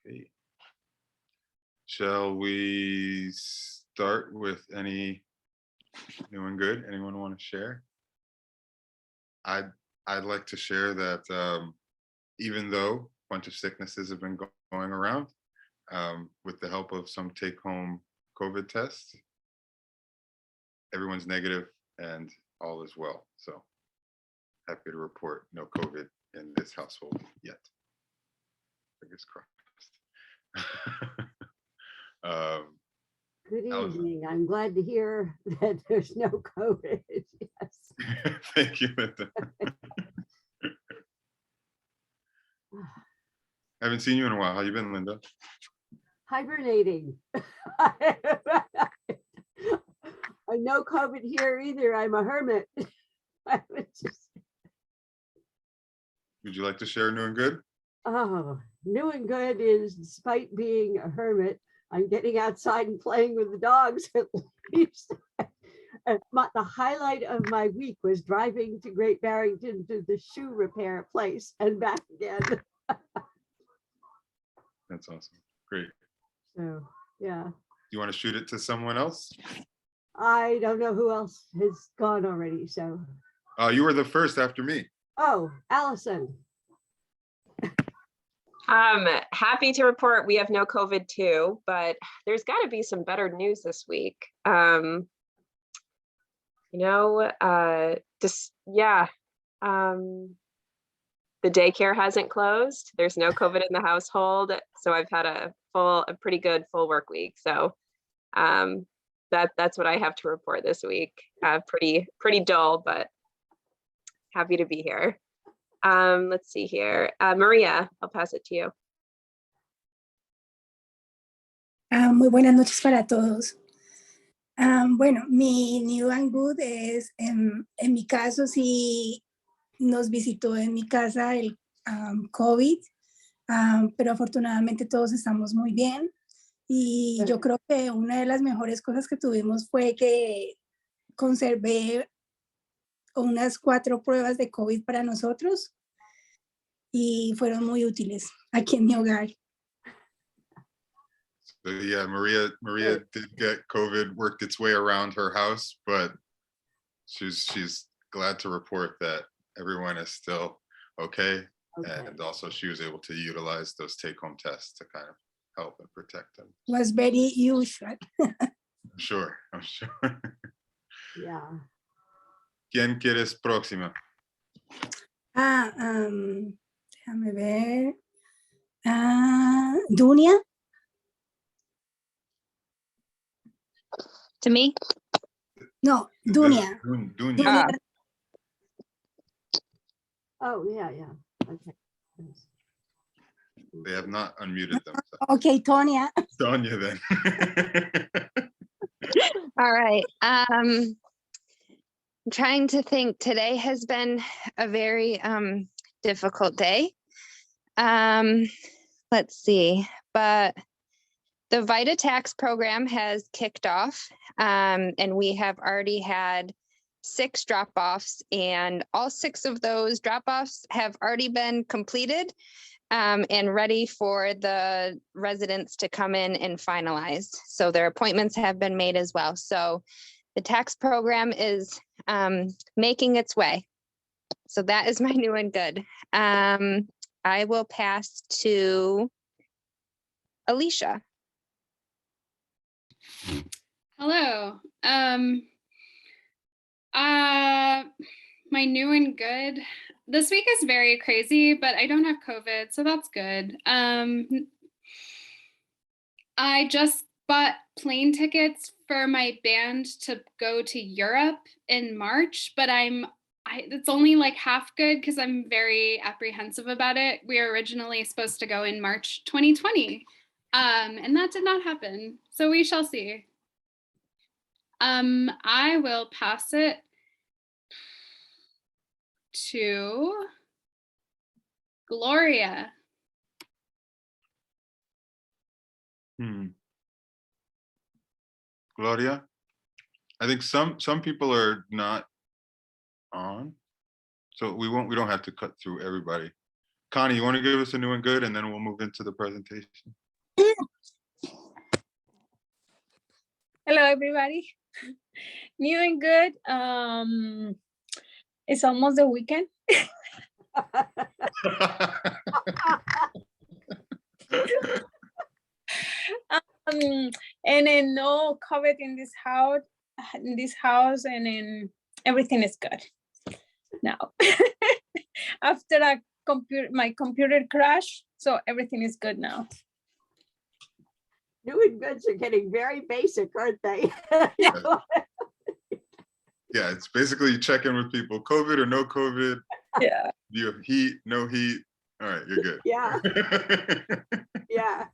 Okay. Shall we start with any new and good? Anyone want to share? I'd like to share that even though a bunch of sicknesses have been going around, with the help of some take-home COVID tests, everyone's negative and all is well. So happy to report no COVID in this household yet. Fingers crossed. Good evening. I'm glad to hear that there's no COVID. Yes. Thank you, Linda. Haven't seen you in a while. How you been, Linda? Hibernating. I no COVID here either. I'm a hermit. Would you like to share new and good? Oh, new and good is, despite being a hermit, I'm getting outside and playing with the dogs at least. The highlight of my week was driving to Great Barrington to the shoe repair place and back again. That's awesome. Great. So, yeah. Do you want to shoot it to someone else? I don't know who else has gone already, so. You were the first after me. Oh, Allison. Happy to report we have no COVID too, but there's got to be some better news this week. The daycare hasn't closed. There's no COVID in the household, so I've had a pretty good full work week. So that's what I have to report this week. Pretty dull, but happy to be here. Let's see here. Maria, I'll pass it to you. Muy buenas noches para todos. Bueno, mi new and good es, en mi caso, sí nos visitó en mi casa el COVID, pero afortunadamente todos estamos muy bien. Y yo creo que una de las mejores cosas que tuvimos fue que conservé unas 4 pruebas de COVID para nosotros y fueron muy útiles aquí en mi hogar. So yeah, Maria did get COVID, worked its way around her house, but she's glad to report that everyone is still okay. And also she was able to utilize those take-home tests to kind of help and protect them. Was very useful. I'm sure. Yeah. ¿Quién quieres próxima? Déjame ver. Dunia. To me? No, Dunia. Dunia. Oh, yeah. Okay. They have not unmuted them. So. Okay, Tonya. Tonya then. All right. I'm trying to think. Today has been a very difficult day. Let's see. But the VITA tax program has kicked off, and we have already had 6 drop-offs, and all 6 of those drop-offs have already been completed and ready for the residents to come in and finalize. So their appointments have been made as well. So the tax program is making its way. So that is my new and good. I will pass to Alicia. Hello. My new and good. This week is very crazy, but I don't have COVID, so that's good. I just bought plane tickets for my band to go to Europe in March, but it's only like half good because I'm very apprehensive about it. We were originally supposed to go in March 2020, and that did not happen. So we shall see. I will pass it to Gloria. Gloria, I think some people are not on, so we don't have to cut through everybody. Connie, you want to give us a new and good, and then we'll move into the presentation. Hello, everybody. New and good. It's almost the weekend. And then no COVID in this house, and then everything is good now. After my computer crash, so everything is good now. New and goods are getting very basic, aren't they? Yeah, it's basically you check in with people, COVID or no COVID. Yeah. Do you have heat, no heat? All right, you're good. Yeah. Yeah.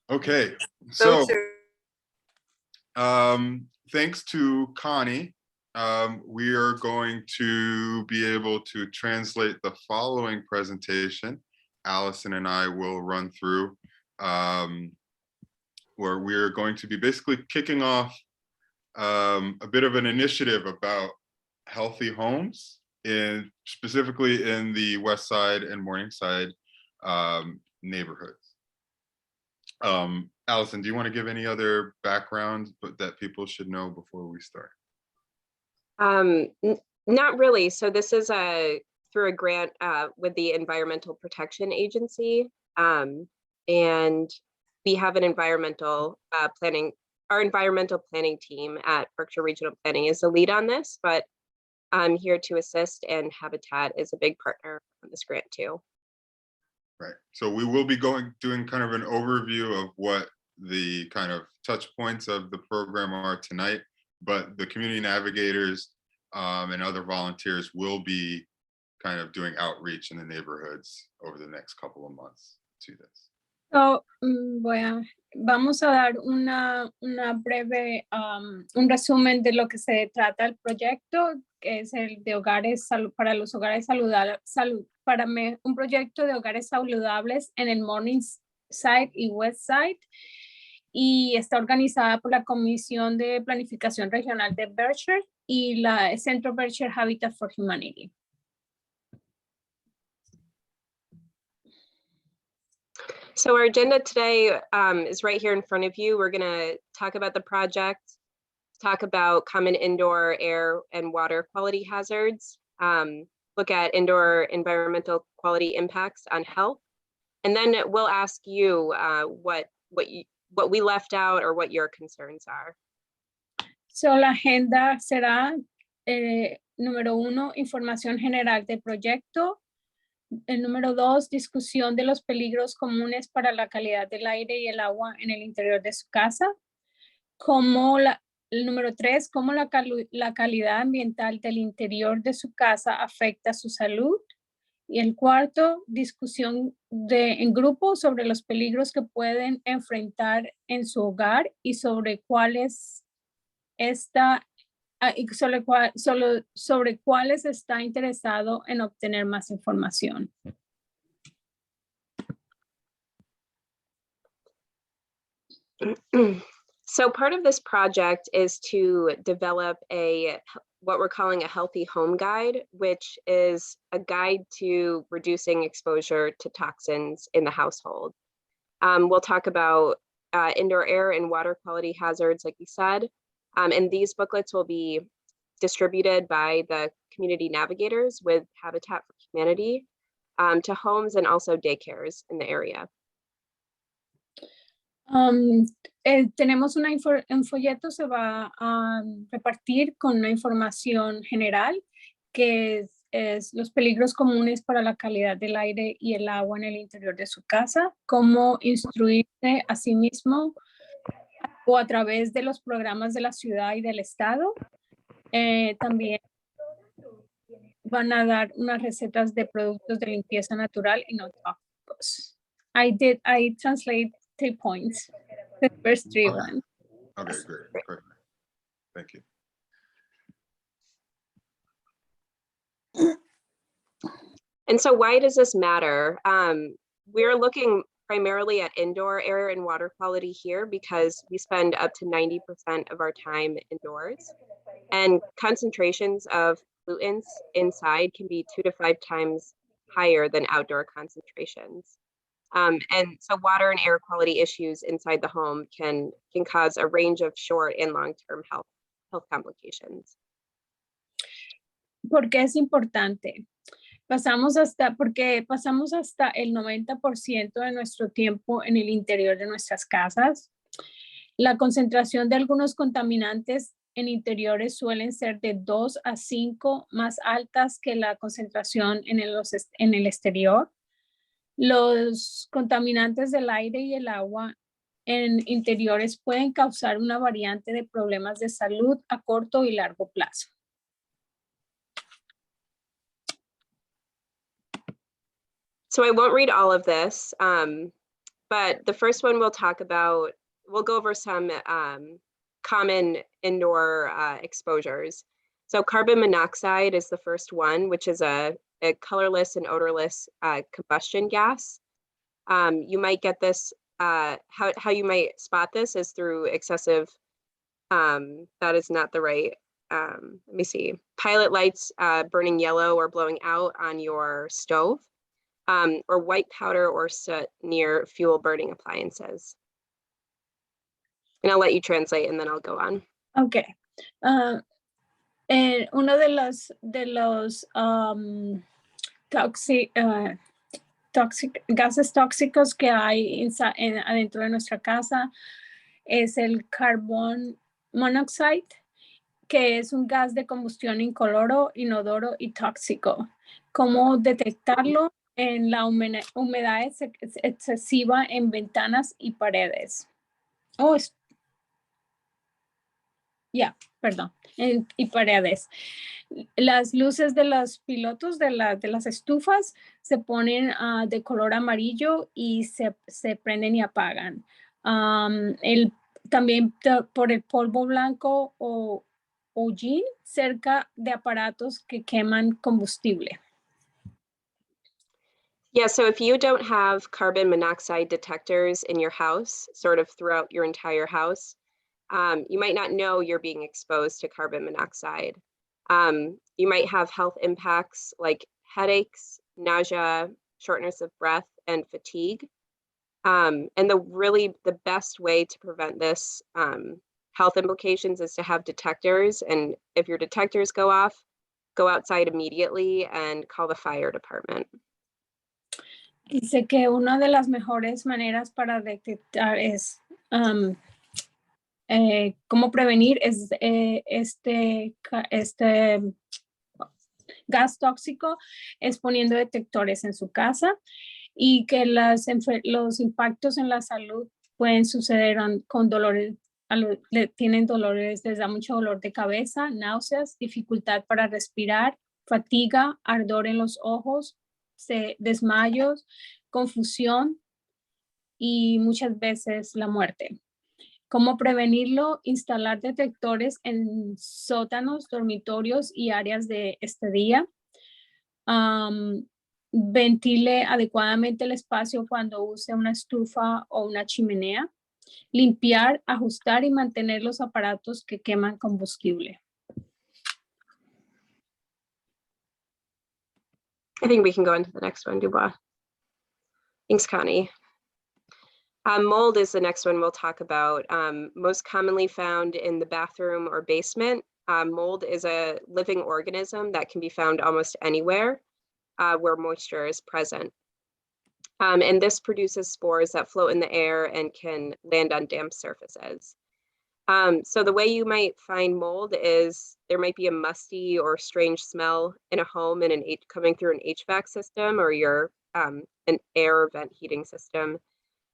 Okay, so thanks to Connie, we are going to be able to translate the following presentation. Allison and I will run through, where we're going to be basically kicking off a bit of an initiative about healthy homes, specifically in the Westside and Morningside neighborhoods. Allison, do you want to give any other background that people should know before we start? Not really. So this is through a grant with the Environmental Protection Agency, and we have an environmental planning. Our environmental planning team at Berkshire Regional Planning is the lead on this, but I'm here to assist, and Habitat is a big partner on this grant too. Right. So we will be doing kind of an overview of what the kind of touch points of the program are tonight, but the community navigators and other volunteers will be kind of doing outreach in the neighborhoods over the next couple of months to this. So, vamos a dar una breve, un resumen de lo que se trata el proyecto, que es el de hogares para los hogares saludables, un proyecto de hogares saludables en el Morningside y Westside, y está organizada por la Comisión de Planificación Regional de Berkshire y el Centro Berkshire Habitat for Humanity. So our agenda today is right here in front of you. We're going to talk about the project, talk about common indoor air and water quality hazards, look at indoor environmental quality impacts on health, and then we'll ask you what we left out or what your concerns are. So la agenda será número 1, información general del proyecto. El número 2, discusión de los peligros comunes para la calidad del aire y el agua en el interior de su casa. El número 3, cómo la calidad ambiental del interior de su casa afecta su salud. Y el 4, discusión en grupo sobre los peligros que pueden enfrentar en su hogar y sobre cuáles está interesado en obtener más información. So part of this project is to develop what we're calling a healthy home guide, which is a guide to reducing exposure to toxins in the household. We'll talk about indoor air and water quality hazards, like you said. And these booklets will be distributed by the community navigators with Habitat for Humanity to homes and also daycares in the area. Tenemos un folleto, se va a repartir con una información general que es los peligros comunes para la calidad del aire y el agua en el interior de su casa, cómo instruirse a sí mismo o a través de los programas de la ciudad y del estado. También van a dar unas recetas de productos de limpieza natural y no tóxicos. I translate 3 points, the first 3 ones. Okay, great, perfect. Thank you. And so why does this matter? We're looking primarily at indoor air and water quality here because we spend up to 90% of our time indoors, and concentrations of pollutants inside can be 2 to 5 times higher than outdoor concentrations. And so water and air quality issues inside the home can cause a range of short and long-term health complications. ¿Por qué es importante? Porque pasamos hasta el 90% de nuestro tiempo en el interior de nuestras casas. La concentración de algunos contaminantes en interiores suelen ser de 2 a 5 más altas que la concentración en el exterior. Los contaminantes del aire y el agua en interiores pueden causar una variante de problemas de salud a corto y largo plazo. So I won't read all of this, but the first one we'll go over some common indoor exposures. So carbon monoxide is the first one, which is a colorless and odorless combustion gas. You might get this, how you might spot this is through excessive, that is not the right, let me see, pilot lights burning yellow or blowing out on your stove, or white powder or soot near fuel burning appliances. And I'll let you translate and then I'll go on. Okay. Uno de los gases tóxicos que hay adentro de nuestra casa es el carbon monoxide, que es un gas de combustión incoloro, inodoro y tóxico. ¿Cómo detectarlo? En la humedad excesiva en ventanas y paredes. Y paredes. Las luces de los pilotos de las estufas se ponen de color amarillo y se prenden y apagan. También por el polvo blanco o hollín cerca de aparatos que queman combustible. Yeah, so if you don't have carbon monoxide detectors in your house, sort of throughout your entire house, you might not know you're being exposed to carbon monoxide. You might have health impacts like headaches, nausea, shortness of breath, and fatigue. And the best way to prevent this health implications is to have detectors. And if your detectors go off, go outside immediately and call the fire department. Dice que una de las mejores maneras para detectar es cómo prevenir este gas tóxico es poniendo detectores en su casa y que los impactos en la salud pueden suceder con dolores, tienen dolores, les da mucho dolor de cabeza, náuseas, dificultad para respirar, fatiga, ardor en los ojos, desmayos, confusión y muchas veces la muerte. ¿Cómo prevenirlo? Instalar detectores en sótanos, dormitorios y áreas de estadía. Ventile adecuadamente el espacio cuando use una estufa o una chimenea. Limpiar, ajustar y mantener los aparatos que queman combustible. I think we can go into the next one, Dubois. Thanks, Connie. Mold is the next one we'll talk about. Most commonly found in the bathroom or basement. Mold is a living organism that can be found almost anywhere where moisture is present. And this produces spores that float in the air and can land on damp surfaces. So the way you might find mold is there might be a musty or strange smell in a home and coming through an HVAC system or your an air or vent heating system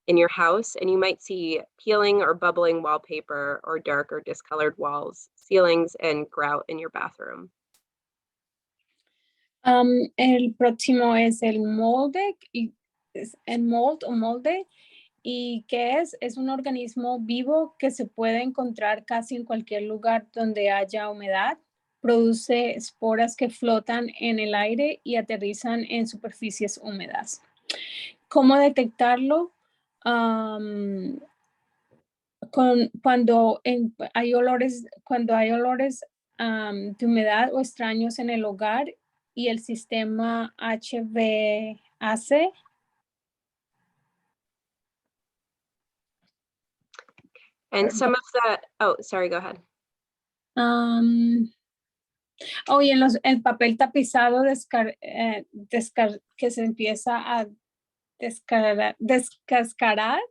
in your house, and you might see peeling or bubbling wallpaper or dark or discolored walls, ceilings, and grout in your bathroom. El próximo es el molde, el mold o molde. ¿Y qué es? Es un organismo vivo que se puede encontrar casi en cualquier lugar donde haya humedad. Produce esporas que flotan en el aire y aterrizan en superficies húmedas. ¿Cómo detectarlo? Cuando hay olores de humedad o extraños en el hogar y el sistema HVAC. And some of the, oh, sorry, go ahead. Y el papel tapizado que se empieza a descascarar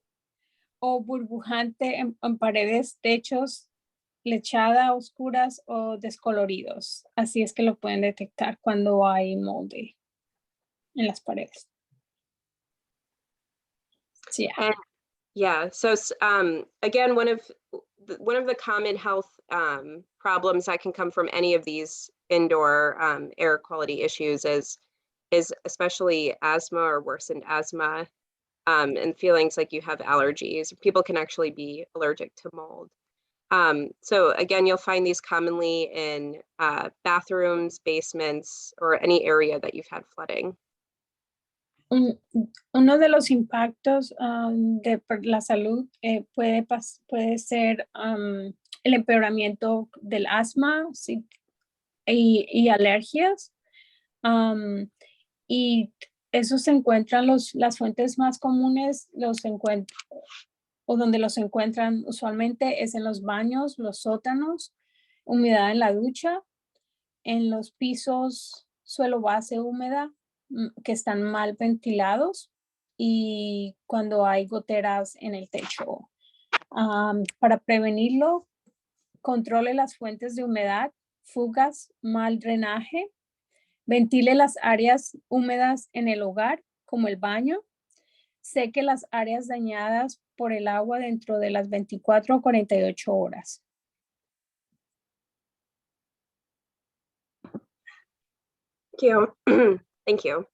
o burbujante en paredes, techos, lechada, oscuras o descoloridos. Así es que lo pueden detectar cuando hay molde en las paredes. Sí. Yeah, so again, one of the common health problems that can come from any of these indoor air quality issues is especially asthma or worsened asthma, and feelings like you have allergies. People can actually be allergic to mold. So again, you'll find these commonly in bathrooms, basements, or any area that you've had flooding. Uno de los impactos de la salud puede ser el empeoramiento del asma, sí, y alergias. Y eso se encuentran las fuentes más comunes, o donde los encuentran usualmente es en los baños, los sótanos, humedad en la ducha, en los pisos, suelo base húmeda, que están mal ventilados, y cuando hay goteras en el techo. Para prevenirlo, controle las fuentes de humedad, fugas, mal drenaje, ventile las áreas húmedas en el hogar, como el baño, seque las áreas dañadas por el agua dentro de las 24 o 48 horas. Thank you. Thank you.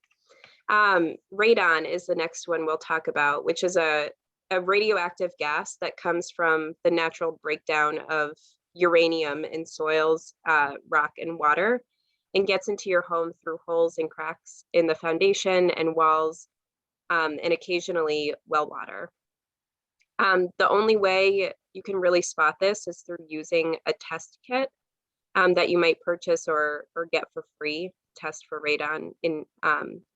Radon is the next one we'll talk about, which is a radioactive gas that comes from the natural breakdown of uranium in soils, rock, and water, and gets into your home through holes and cracks in the foundation and walls, and occasionally well water. The only way you can really spot this is through using a test kit that you might purchase or get for free. Test for radon in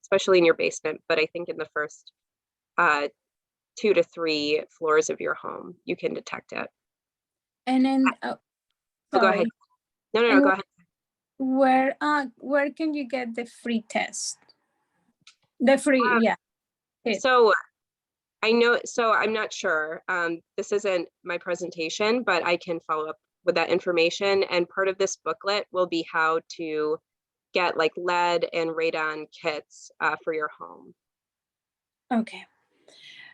especially in your basement, but I think in the first 2 to 3 floors of your home you can detect it. And then Go ahead. No, go ahead. Where can you get the free test? The free, yeah. So I know, so I'm not sure. This isn't my presentation, but I can follow up with that information, and part of this booklet will be how to get like lead and radon kits for your home. Okay.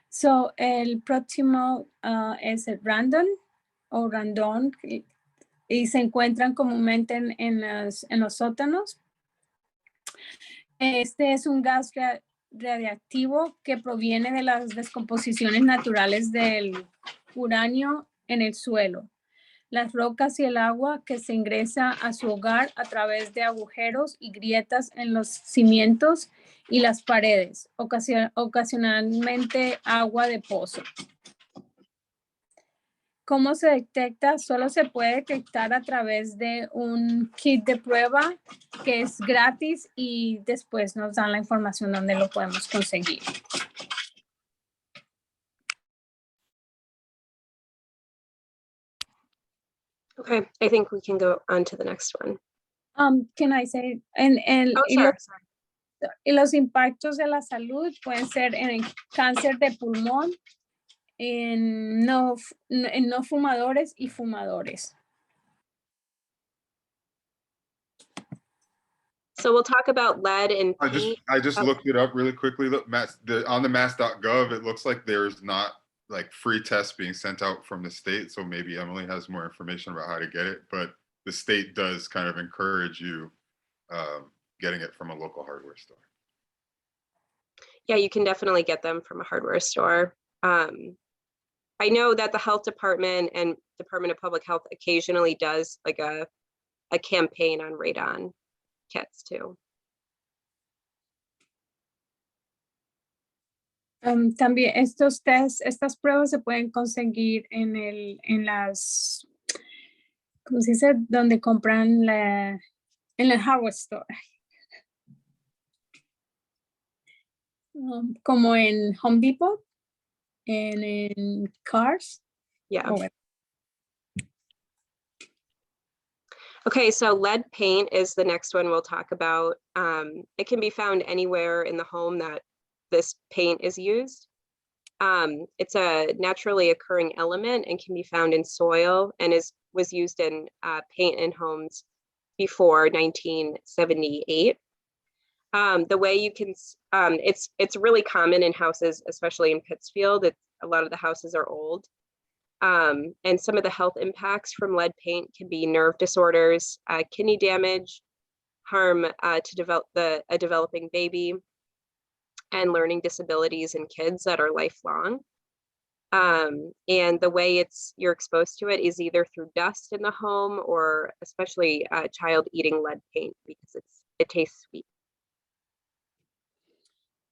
So el próximo es el radon o radón, y se encuentran comúnmente en los sótanos. Este es un gas radiactivo que proviene de las descomposiciones naturales del uranio en el suelo, las rocas y el agua que se ingresa a su hogar a través de agujeros y grietas en los cimientos y las paredes, ocasionalmente agua de pozo. ¿Cómo se detecta? Solo se puede detectar a través de un kit de prueba que es gratis, y después nos dan la información donde lo podemos conseguir. Okay, I think we can go on to the next one. Can I say, Sure. Y los impactos de la salud pueden ser en el cáncer de pulmón, en no fumadores y fumadores. So we'll talk about lead and paint. I just looked it up really quickly. Look, on the mass.gov, it looks like there's not like free tests being sent out from the state. So maybe Emily has more information about how to get it, but the state does kind of encourage you getting it from a local hardware store. Yeah, you can definitely get them from a hardware store. I know that the health department and Department of Public Health occasionally does like a campaign on radon kits too. También estas pruebas se pueden conseguir en las, ¿cómo se dice? Donde compran en el hardware store. Como en Home Depot and in cars. Yeah. Oh, Okay, so lead paint is the next one we'll talk about. It can be found anywhere in the home that this paint is used. It's a naturally occurring element and can be found in soil and was used in paint in homes before 1978. The way you can, it's really common in houses, especially in Pittsfield. A lot of the houses are old. And some of the health impacts from lead paint can be nerve disorders, kidney damage, harm to a developing baby, and learning disabilities in kids that are lifelong. And the way you're exposed to it is either through dust in the home or especially a child eating lead paint because it tastes sweet.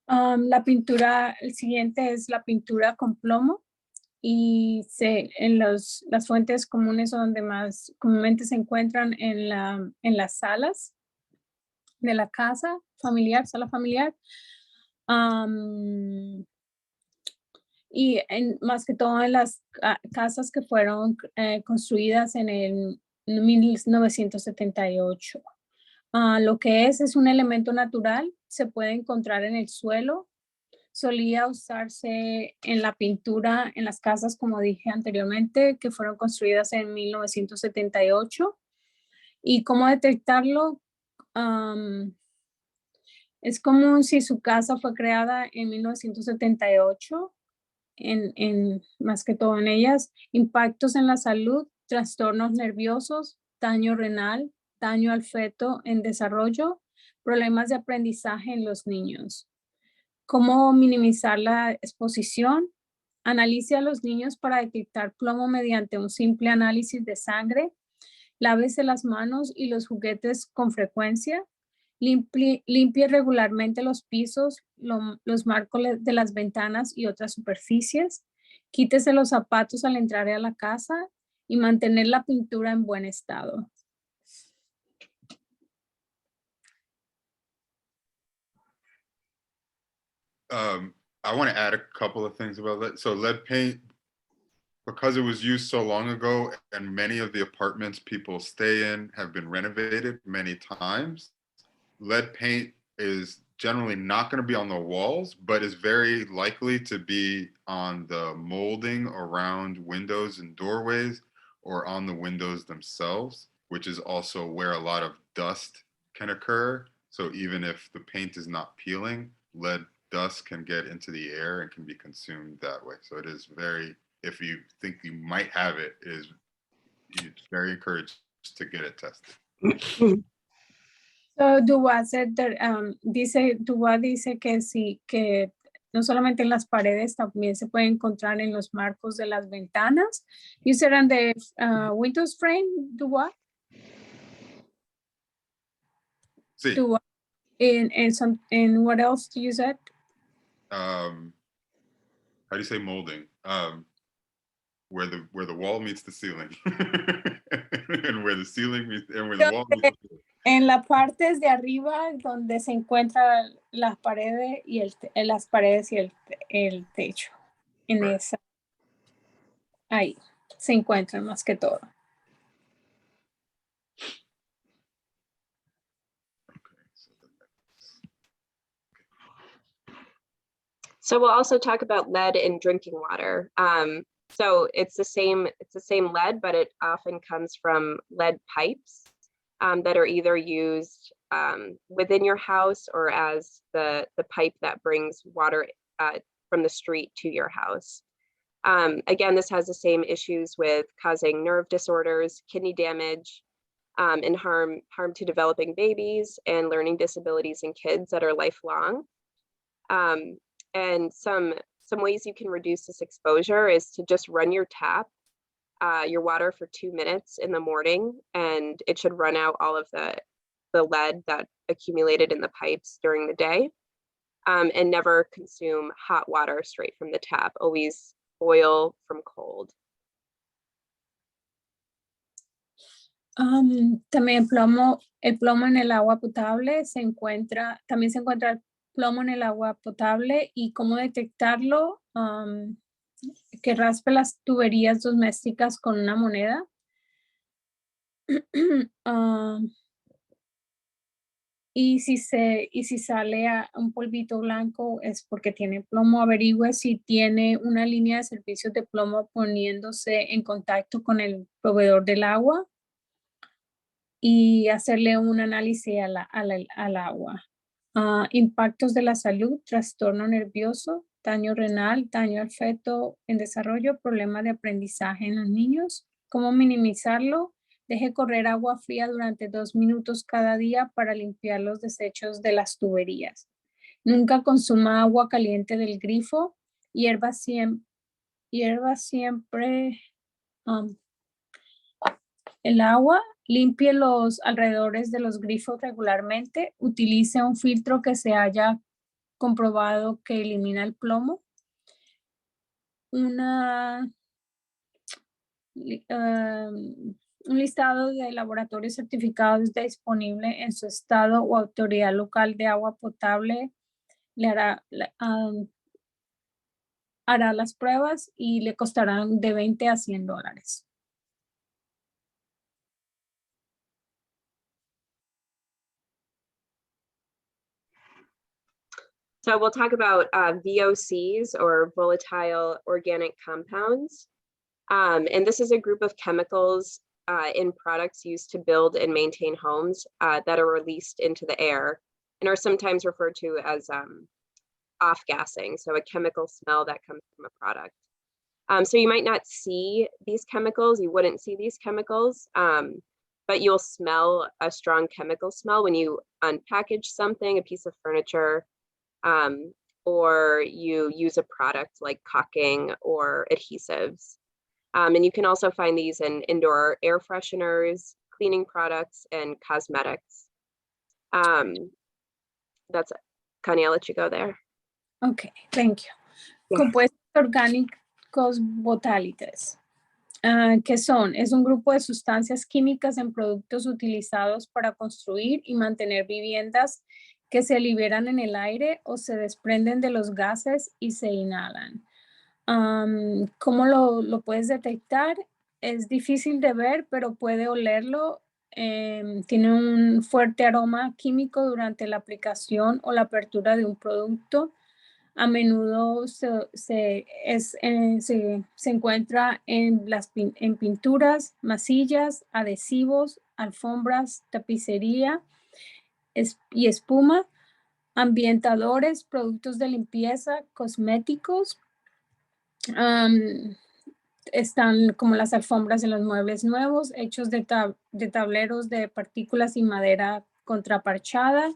La pintura, el siguiente es la pintura con plomo. Y en las fuentes comunes donde más comúnmente se encuentran en las salas de la casa familiar, sala familiar. Y más que todo en las casas que fueron construidas en el 1978. Lo que es un elemento natural, se puede encontrar en el suelo. Solía usarse en la pintura en las casas, como dije anteriormente, que fueron construidas en 1978. ¿Y cómo detectarlo? Es como si su casa fue creada en 1978, más que todo en ellas, impactos en la salud, trastornos nerviosos, daño renal, daño al feto en desarrollo, problemas de aprendizaje en los niños. ¿Cómo minimizar la exposición? Analice a los niños para detectar plomo mediante un simple análisis de sangre. Lávese las manos y los juguetes con frecuencia. Limpie regularmente los pisos, los marcos de las ventanas y otras superficies. Quítese los zapatos al entrar a la casa y mantener la pintura en buen estado. I want to add a couple of things about that. So lead paint, because it was used so long ago and many of the apartments people stay in have been renovated many times, lead paint is generally not going to be on the walls, but is very likely to be on the molding around windows and doorways or on the windows themselves, which is also where a lot of dust can occur. So even if the paint is not peeling, lead dust can get into the air and can be consumed that way. So it is very, if you think you might have it, it's very encouraged to get it tested. So Dubois said that, Dubois dice que sí, que no solamente en las paredes, también se puede encontrar en los marcos de las ventanas. You said on the windows frame, Dubois? Sí. Dubois. And what else do you said? How do you say molding? Where the wall meets the ceiling, and where the ceiling meets, and where the wall meets the ceiling. En la parte de arriba donde se encuentran las paredes y las paredes y el techo. En Right. esa, ahí se encuentran más que todo. So we'll also talk about lead in drinking water. So it's the same lead, but it often comes from lead pipes that are either used within your house or as the pipe that brings water from the street to your house. Again, this has the same issues with causing nerve disorders, kidney damage, and harm to developing babies and learning disabilities in kids that are lifelong. And some ways you can reduce this exposure is to just run your tap, your water for 2 minutes in the morning, and it should run out all of the lead that accumulated in the pipes during the day. And never consume hot water straight from the tap. Always boil from cold. También el plomo en el agua potable también se encuentra el plomo en el agua potable y cómo detectarlo, que raspe las tuberías domésticas con una moneda. Y si sale un polvito blanco es porque tiene plomo. Averigüe si tiene una línea de servicios de plomo poniéndose en contacto con el proveedor del agua y hacerle un análisis al agua. Impactos de la salud, trastorno nervioso, daño renal, daño al feto en desarrollo, problema de aprendizaje en los niños. ¿Cómo minimizarlo? Deje correr agua fría durante 2 minutos cada día para limpiar los desechos de las tuberías. Nunca consuma agua caliente del grifo. Hierva siempre el agua. Limpie los alrededores de los grifos regularmente. Utilice un filtro que se haya comprobado que elimina el plomo. Un listado de laboratorios certificados está disponible en su estado o autoridad local de agua potable. Le hará las pruebas y le costarán de $20 a $100. So we'll talk about VOCs, or volatile organic compounds. And this is a group of chemicals in products used to build and maintain homes that are released into the air and are sometimes referred to as off-gassing, so a chemical smell that comes from a product. So you might not see these chemicals, you wouldn't see these chemicals, but you'll smell a strong chemical smell when you unpackage something, a piece of furniture, or you use a product like caulking or adhesives. And you can also find these in indoor air fresheners, cleaning products, and cosmetics. That's it. Connie, I'll let you go there. Okay, thank you. Yeah. Compuestos orgánicos volátiles. ¿Qué son? Es un grupo de sustancias químicas en productos utilizados para construir y mantener viviendas que se liberan en el aire o se desprenden de los gases y se inhalan. ¿Cómo lo puedes detectar? Es difícil de ver, pero puede olerlo. Tiene un fuerte aroma químico durante la aplicación o la apertura de un producto. A menudo se encuentra en pinturas, masillas, adhesivos, alfombras, tapicería y espuma, ambientadores, productos de limpieza, cosméticos. Están como las alfombras en los muebles nuevos, hechos de tableros de partículas y madera contraparchada.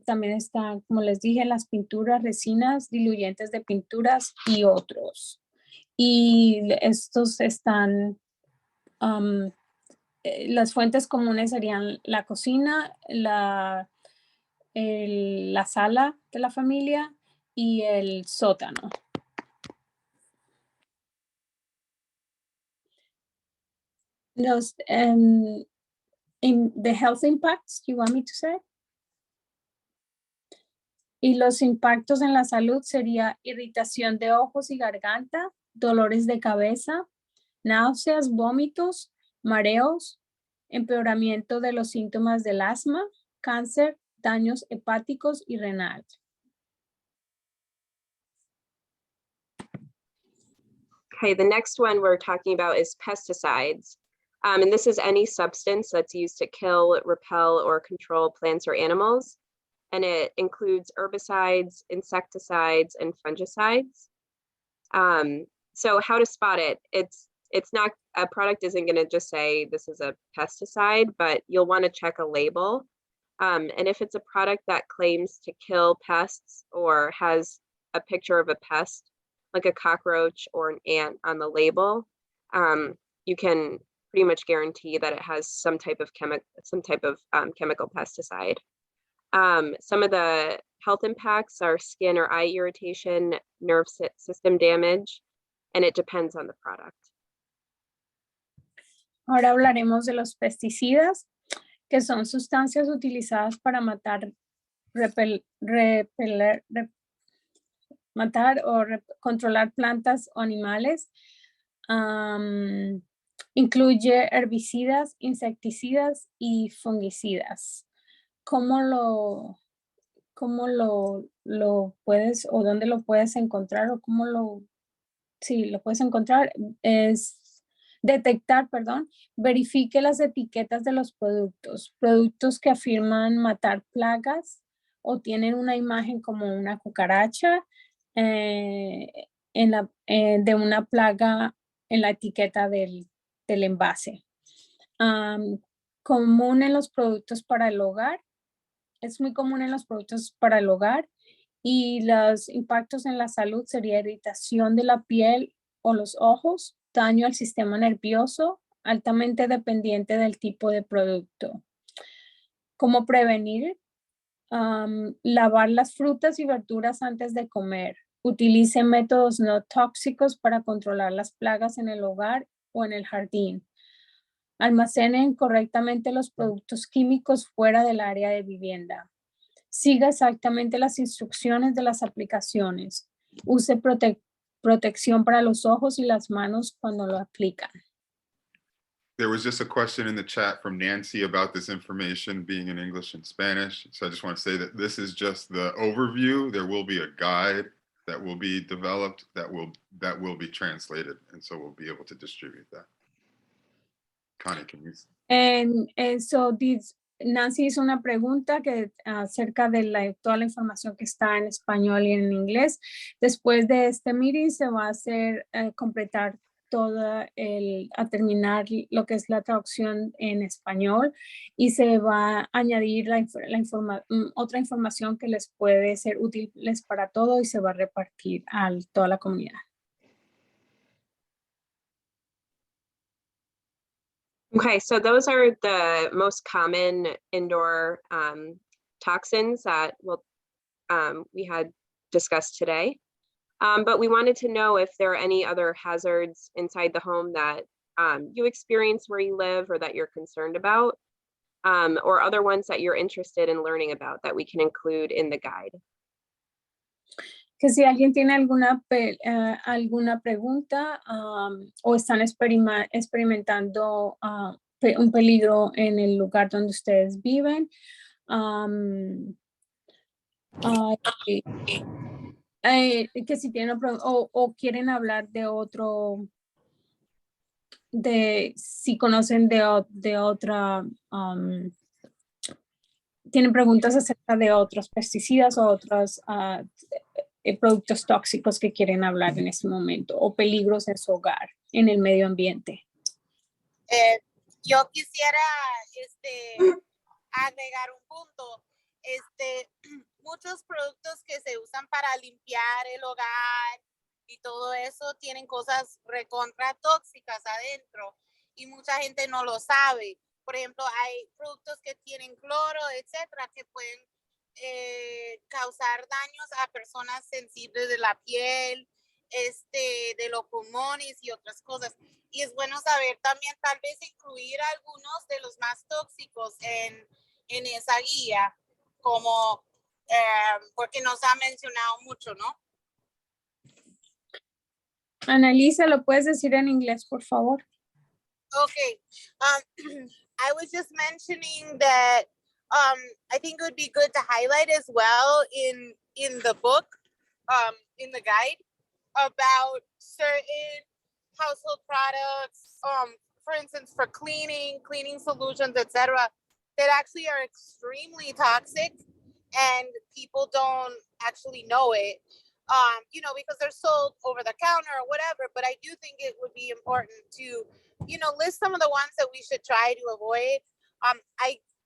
También están, como les dije, las pinturas, resinas, diluyentes de pinturas y otros. Y estos están, las fuentes comunes serían la cocina, la sala de la familia y el sótano. Los, the health impacts, you want me to say? Y los impactos en la salud sería irritación de ojos y garganta, dolores de cabeza, náuseas, vómitos, mareos, empeoramiento de los síntomas del asma, cáncer, daños hepáticos y renal. Okay, the next one we're talking about is pesticides. And this is any substance that's used to kill, repel, or control plants or animals. And it includes herbicides, insecticides, and fungicides. So how to spot it? It's not, a product isn't going to just say this is a pesticide, but you'll want to check a label. And if it's a product that claims to kill pests or has a picture of a pest, like a cockroach or an ant on the label, you can pretty much guarantee that it has some type of chemical pesticide. Some of the health impacts are skin or eye irritation, nerve system damage, and it depends on the product. Ahora hablaremos de los pesticidas, que son sustancias utilizadas para matar, controlar plantas o animales. Incluye herbicidas, insecticidas y fungicidas. ¿Cómo lo puedes o dónde lo puedes encontrar o cómo lo puedes encontrar? Es detectar, verifique las etiquetas de los productos. Productos que afirman matar plagas o tienen una imagen como una cucaracha de una plaga en la etiqueta del envase. Común en los productos para el hogar. Es muy común en los productos para el hogar y los impactos en la salud sería irritación de la piel o los ojos, daño al sistema nervioso, altamente dependiente del tipo de producto. ¿Cómo prevenir? Lavar las frutas y verduras antes de comer. Utilice métodos no tóxicos para controlar las plagas en el hogar o en el jardín. Almacenen correctamente los productos químicos fuera del área de vivienda. Siga exactamente las instrucciones de las aplicaciones. Use protección para los ojos y las manos cuando lo aplican. There was just a question in the chat from Nancy about this information being in English and Spanish. So I just want to say that this is just the overview. There will be a guide that will be developed that will be translated. And so we'll be able to distribute that. Connie, can you? Nancy hizo una pregunta acerca de toda la información que está en español y en inglés. Después de este meeting se va a hacer completar a terminar lo que es la traducción en español y se va a añadir otra información que les puede ser útiles para todo y se va a repartir a toda la comunidad. Okay, so those are the most common indoor toxins that we had discussed today. But we wanted to know if there are any other hazards inside the home that you experience where you live or that you're concerned about, or other ones that you're interested in learning about that we can include in the guide. Que si alguien tiene alguna pregunta o están experimentando un peligro en el lugar donde ustedes viven, que si tienen o quieren hablar si conocen de otra, tienen preguntas acerca de otros pesticidas o otros productos tóxicos que quieren hablar en este momento o peligros en su hogar, en el medio ambiente. Yo quisiera agregar un punto. Muchos productos que se usan para limpiar el hogar y todo eso tienen cosas recontra tóxicas adentro y mucha gente no lo sabe. Por ejemplo, hay productos que tienen cloro, etcétera, que pueden causar daños a personas sensibles de la piel, de los pulmones y otras cosas. Y es bueno saber también tal vez incluir algunos de los más tóxicos en esa guía, como porque nos ha mencionado mucho, ¿no? Annalisa, ¿lo puedes decir en inglés, por favor? Okay. I was just mentioning that I think it would be good to highlight as well in the book, in the guide, about certain household products, for instance, for cleaning solutions, etc., that actually are extremely toxic and people don't actually know it, because they're sold over the counter or whatever. But I do think it would be important to, list some of the ones that we should try to avoid.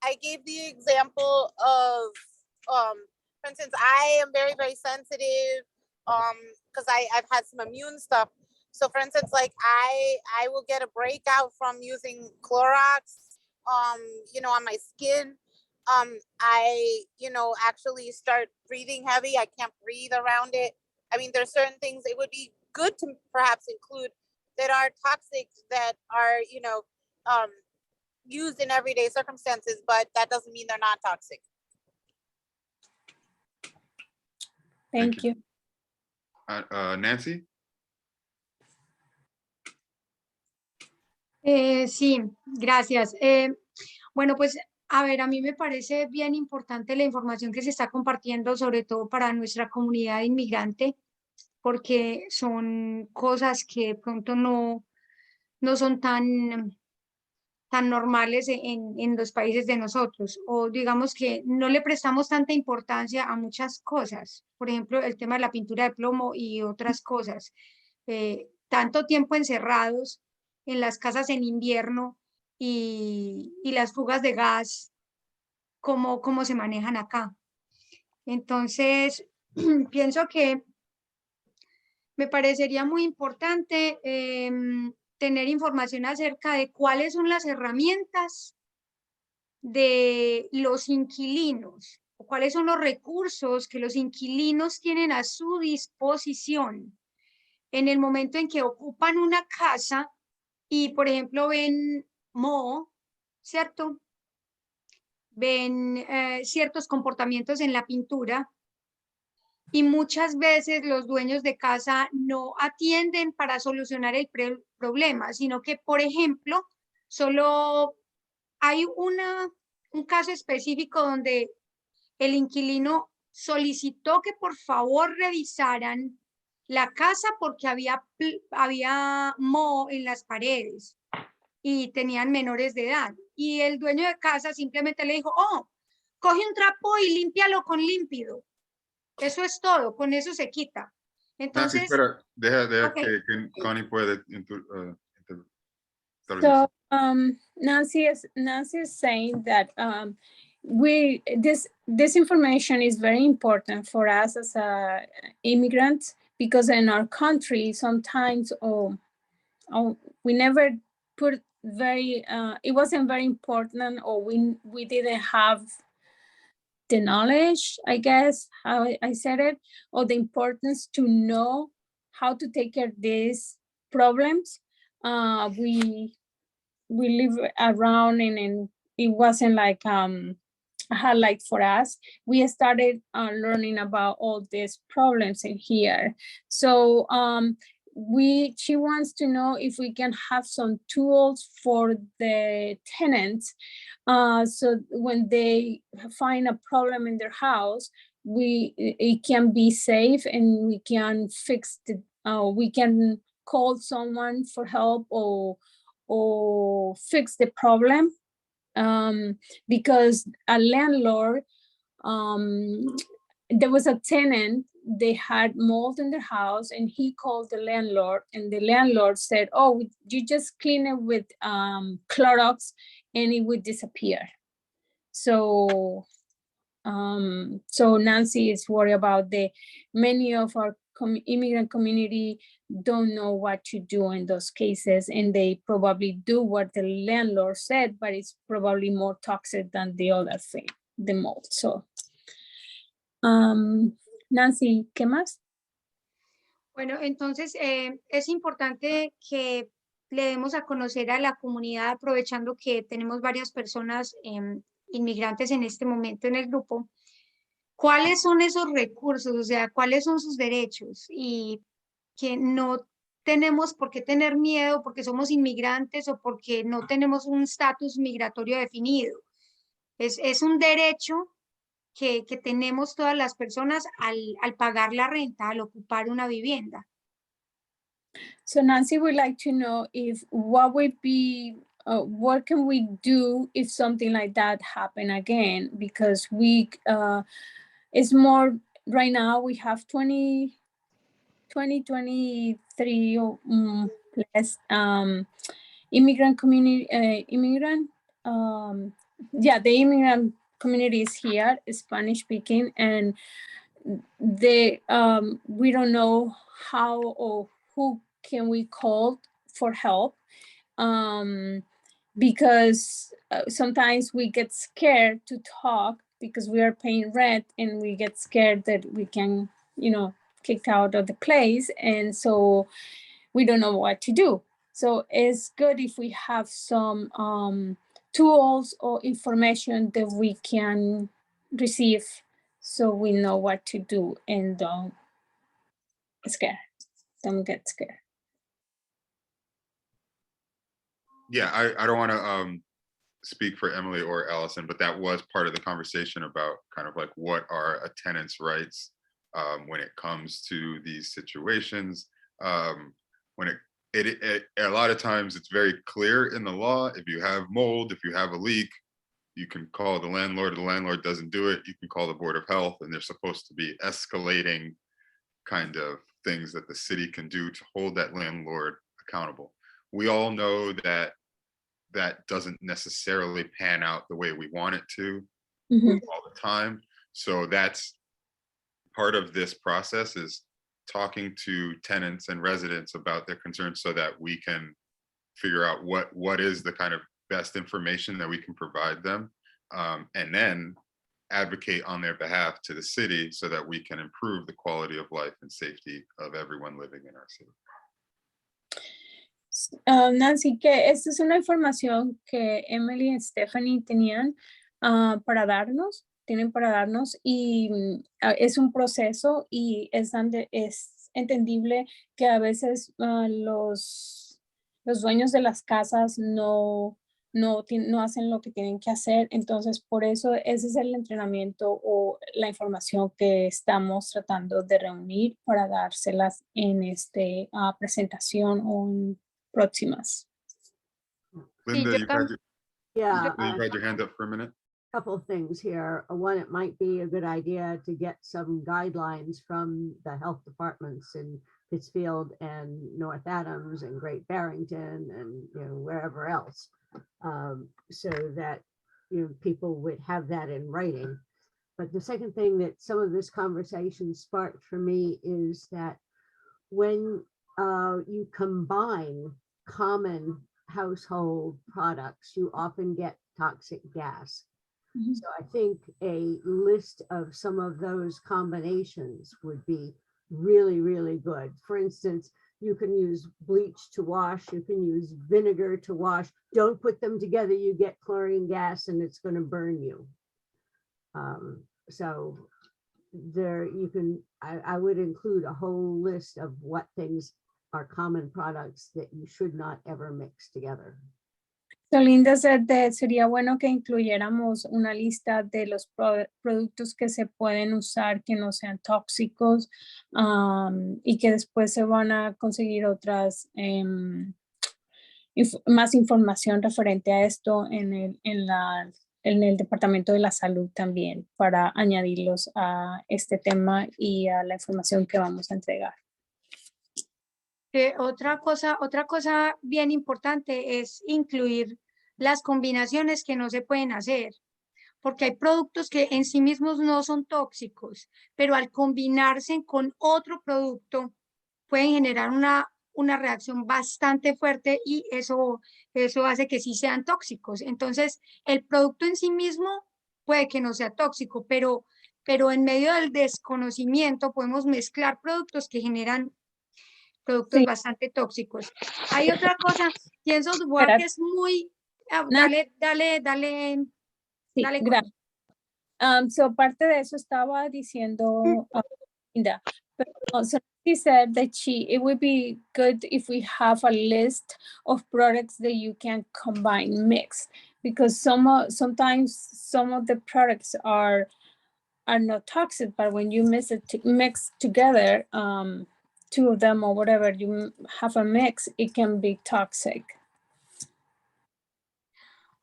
I gave the example of, for instance, I am very, very sensitive because I've had some immune stuff. So for instance, like I will get a breakout from using Clorox, on my skin. I, actually start breathing heavy. I can't breathe around it. I mean, there's certain things it would be good to perhaps include that are toxic, that are, used in everyday circumstances, but that doesn't mean they're not toxic. Thank Thank you. Nancy? Sí, gracias. Bueno, pues a ver, a mí me parece bien importante la información que se está compartiendo, sobre todo para nuestra comunidad inmigrante, porque son cosas que de pronto no son tan normales en los países de nosotros, o digamos que no le prestamos tanta importancia a muchas cosas. Por ejemplo, el tema de la pintura de plomo y otras cosas. Tanto tiempo encerrados en las casas en invierno y las fugas de gas, cómo se manejan acá. Entonces, pienso que me parecería muy importante tener información acerca de cuáles son las herramientas de los inquilinos, o cuáles son los recursos que los inquilinos tienen a su disposición en el momento en que ocupan una casa y, por ejemplo, ven moho, ¿cierto? Ven ciertos comportamientos en la pintura y muchas veces los dueños de casa no atienden para solucionar el problema, sino que, por ejemplo, solo hay un caso específico donde el inquilino solicitó que por favor revisaran la casa porque había moho en las paredes y tenían menores de edad. Y el dueño de casa simplemente le dijo, oh, coge un trapo y límpialo con límpido. Eso es todo, con eso se quita. Nancy, Entonces, espera, deja okay. que Connie puede So Nancy is saying that this information is very important for us as immigrants, because in our country sometimes we never put it wasn't very important, or we didn't have the knowledge, I guess, how I said it, or the importance to know how to take care of these problems. We live around and it wasn't like a highlight for us. We started learning about all these problems in here. So she wants to know if we can have some tools for the tenants, so when they find a problem in their house, it can be safe and we can fix it. We can call someone for help or fix the problem, because a landlord, there was a tenant, they had mold in their house, and he called the landlord, and the landlord said, oh, you just clean it with Clorox and it would disappear. So Nancy is worried about many of our immigrant community don't know what to do in those cases, and they probably do what the landlord said, but it's probably more toxic than the other thing, the mold. So Nancy, ¿qué más? Bueno, entonces es importante que le demos a conocer a la comunidad, aprovechando que tenemos varias personas inmigrantes en este momento en el grupo, cuáles son esos recursos, o sea, cuáles son sus derechos, y que no tenemos por qué tener miedo porque somos inmigrantes o porque no tenemos un estatus migratorio definido. Es un derecho que tenemos todas las personas al pagar la renta, al ocupar una vivienda. So Nancy would like to know what can we do if something like that happen again? Because it's more, right now we have 23 less immigrant community, the immigrant community is here, Spanish speaking, and we don't know how or who can we call for help, because sometimes we get scared to talk because we are paying rent, and we get scared that we can, kicked out of the place, and so we don't know what to do. So it's good if we have some tools or information that we can receive so we know what to do and don't get scared. Yeah, I don't want to speak for Emily or Allison, but that was part of the conversation about kind of like what are a tenant's rights when it comes to these situations. When it a lot of times it's very clear in the law. If you have mold, if you have a leak, you can call the landlord. If the landlord doesn't do it, you can call the Board of Health, and there's supposed to be escalating kind of things that the city can do to hold that landlord accountable. We all know that that doesn't necessarily pan out the way we want it to all the time. So that's part of this process, is talking to tenants and residents about their concerns so that we can figure out what is the kind of best information that we can provide them, and then advocate on their behalf to the city so that we can improve the quality of life and safety of everyone living in our city. Nancy, que esta es una información que Emily y Stephanie tienen para darnos y es un proceso y es entendible que a veces los dueños de las casas no hacen lo que tienen que hacer. Entonces, por eso ese es el entrenamiento o la información que estamos tratando de reunir para dárselas en esta presentación o en próximas. Linda, you've had your hand up for a minute. Couple of things here. One, it might be a good idea to get some guidelines from the health departments in Pittsfield and North Adams and Great Barrington and wherever else, so that people would have that in writing. But the second thing that some of this conversation sparked for me is that when you combine common household products, you often get toxic gas. So I think a list of some of those combinations would be really, really good. For instance, you can use bleach to wash, you can use vinegar to wash. Don't put them together, you get chlorine gas and it's going to burn you. So there you can, I would include a whole list of what things are common products that you should not ever mix together. So Linda said that sería bueno que incluyéramos una lista de los productos que se pueden usar que no sean tóxicos, y que después se van a conseguir otras más información referente a esto en el Departamento de la Salud también, para añadirlos a este tema y a la información que vamos a entregar. Otra cosa bien importante es incluir las combinaciones que no se pueden hacer, porque hay productos que en sí mismos no son tóxicos, pero al combinarse con otro producto pueden generar una reacción bastante fuerte y eso hace que sí sean tóxicos. Entonces, el producto en sí mismo puede que no sea tóxico, pero en medio del desconocimiento podemos mezclar productos que generan productos bastante tóxicos. Hay otra cosa, pienso que es muy... dale. Gracias. So parte de eso estaba diciendo Linda. So she said that it would be good if we have a list of products that you can combine, mix, because sometimes some of the products are not toxic, but when you mix together, two of them or whatever, you have a mix, it can be toxic.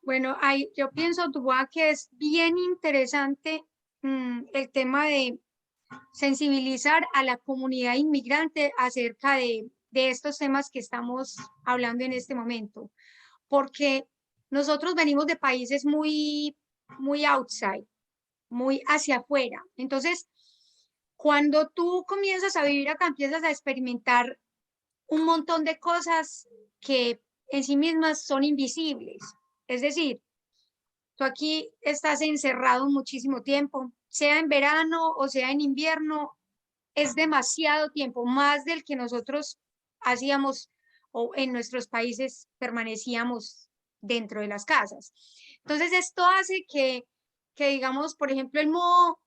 Bueno, yo pienso, Dua, que es bien interesante el tema de sensibilizar a la comunidad inmigrante acerca de estos temas que estamos hablando en este momento, porque nosotros venimos de países muy outside, muy hacia afuera. Entonces, cuando tú comienzas a vivir acá, empiezas a experimentar un montón de cosas que en sí mismas son invisibles. Es decir, tú aquí estás encerrado muchísimo tiempo, sea en verano o sea en invierno, es demasiado tiempo, más del que nosotros hacíamos o en nuestros países permanecíamos dentro de las casas. Entonces esto hace que digamos, por ejemplo, el modo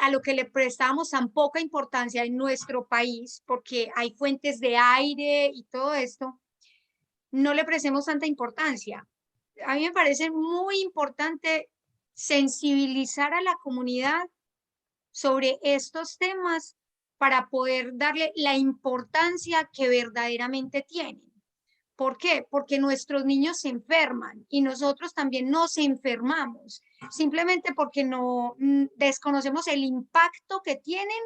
a lo que le prestamos tan poca importancia en nuestro país, porque hay fuentes de aire y todo esto, no le prestemos tanta importancia. A mí me parece muy importante sensibilizar a la comunidad sobre estos temas para poder darle la importancia que verdaderamente tienen. ¿Por qué? Porque nuestros niños se enferman y nosotros también nos enfermamos, simplemente porque no desconocemos el impacto que tienen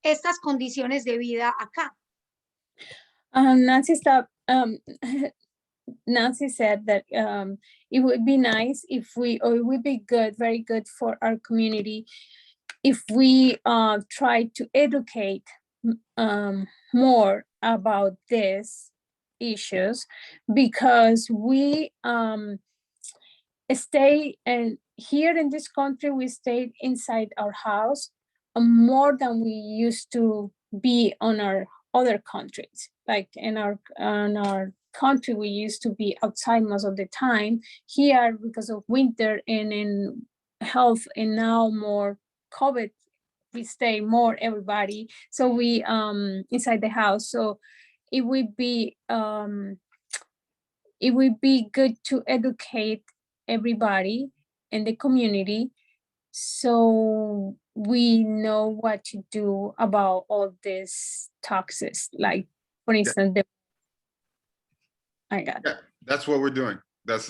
estas condiciones de vida acá. Nancy Nancy said that it would be nice if or it would be good, very good for our community if we try to educate more about this issues, because we stay and here in this country we stayed inside our house more than we used to be on our other countries. Like in our country we used to be outside most of the time. Here, because of winter and in health and now more COVID, we stay more everybody, so we inside the house. So it would be good to educate everybody in the community so we know what to do about all these toxins. Like, for instance, That's what we're doing. That's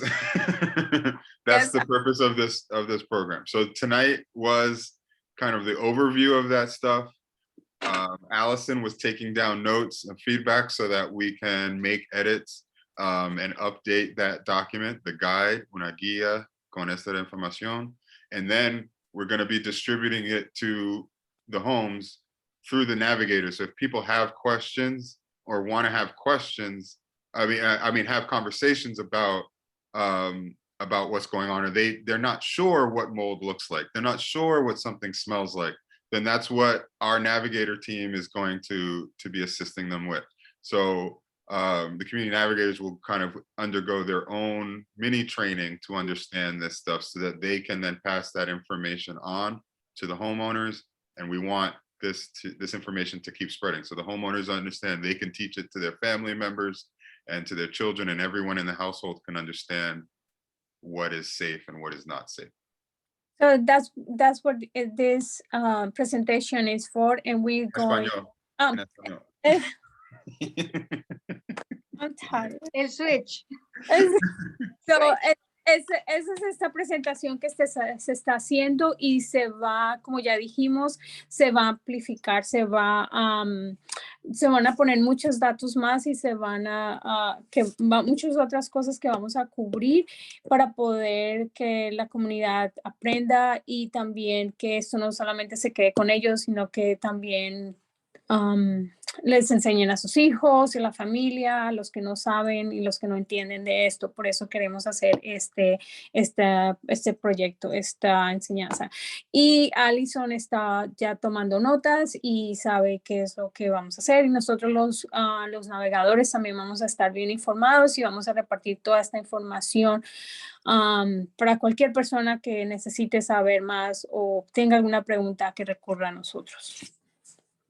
that's the purpose of this program. So tonight was kind of the overview of that stuff. Allison was taking down notes and feedback so that we can make edits and update that document, the guide, una guía con esta información. And then we're going to be distributing it to the homes through the navigator. So if people have questions or want to have questions, I mean, have conversations about what's going on, or they're not sure what mold looks like, they're not sure what something smells like, then that's what our navigator team is going to be assisting them with. So the community navigators will kind of undergo their own mini training to understand this stuff so that they can then pass that information on to the homeowners. And we want this information to keep spreading. So the homeowners understand they can teach it to their family members and to their children, and everyone in the household can understand what is safe and what is not safe. So that's what this presentation is for, and we're going. En español. I'm tired. El switch. So, esa es esta presentación que se está haciendo y se va, como ya dijimos, se va a amplificar, se van a poner muchos datos más y se van muchas otras cosas que vamos a cubrir para poder que la comunidad aprenda y también que esto no solamente se quede con ellos, sino que también les enseñen a sus hijos y a la familia, a los que no saben y los que no entienden de esto. Por eso queremos hacer este proyecto, esta enseñanza. Y Alison está ya tomando notas y sabe qué es lo que vamos a hacer. Y nosotros los navegadores también vamos a estar bien informados y vamos a repartir toda esta información para cualquier persona que necesite saber más o tenga alguna pregunta que recurra a nosotros.